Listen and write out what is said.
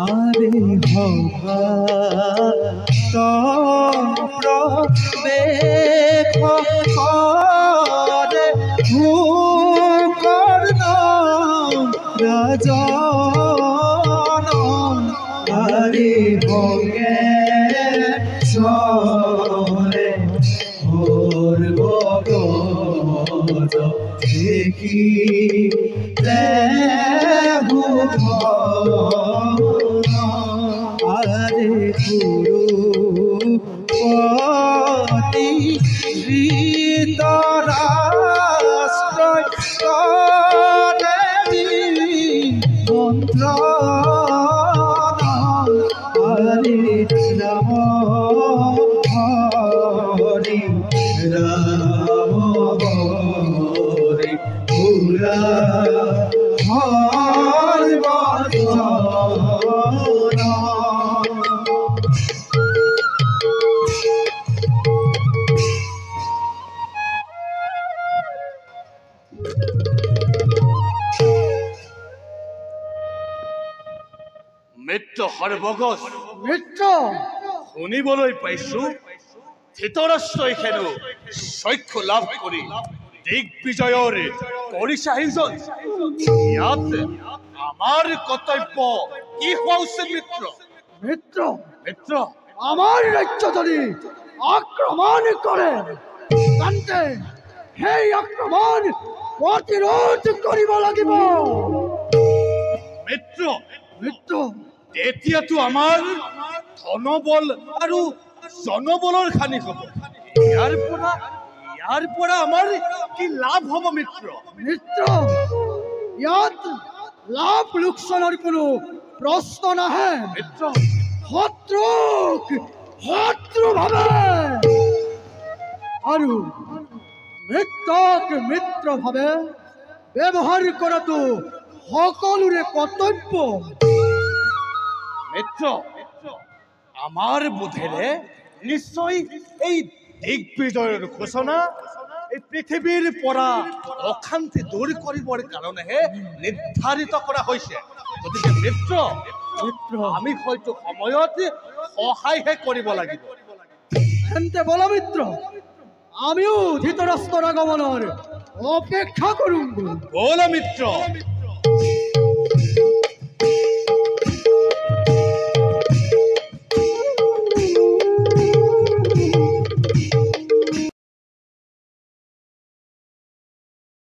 আরে হবা করে ভূকর্ণ রাজন আরে ভোগে সরে ভোর বগজ দেখি আরে গুরু পতি হৃতরাষ্ট্রয় করে মন্ত্র হরে রাম হরে রাম হরে পুরা হর মিত্ৰ হৰবগজ মিত্ৰ শুনিবলৈ পাইছো ধৃতৰাষ্ট্ৰই হেনো শৈক্য লাভ কৰি দিগ্বিজয়ৰ পৰিচাহিজন ইয়াত আমাৰ কৰ্তব্য কি হোৱা উচিত মিত্ৰ মিত্ৰ মিত্ৰ আমাৰ ৰাজ্য যদি আক্ৰমণ কৰে তেন্তে সেই আক্ৰমণ প্ৰতিৰোধ কৰিব লাগিব মিত্ৰ মিত্ৰ তেতিয়াতো আমাৰ ধনবল আৰু জনবলৰ খানি হ'ব ইয়াৰ পৰা আমাৰ কি লাভ হ'ব মিত্ৰ মিত্ৰ ইয়াত লাভ লোকচানৰ কোনো প্ৰশ্ন নাহে মিত্ৰ শত্ৰুক শত্ৰু ভাবে আৰু মিত্ৰক মিত্ৰ ভাবে ব্যৱহাৰ কৰাটো সকলোৰে কৰ্তব্য মিত্ৰ আমাৰ বোধেৰে নিশ্চয় এই দিগ্বিজয়ৰ ঘোষণা এই পৃথিৱীৰ পৰা অশান্তি দূৰ কৰিবৰ কাৰণেহে নিৰ্ধাৰিত কৰা হৈছে গতিকে মিত্ৰ মিত্ৰ আমি হয়তো সময়ত সহায়হে কৰিব লাগিব তেন্তে বল মিত্ৰ আমিও ধৃতৰাষ্ট্ৰৰ আগমনৰ অপেক্ষা কৰোঁ বল মিত্ৰ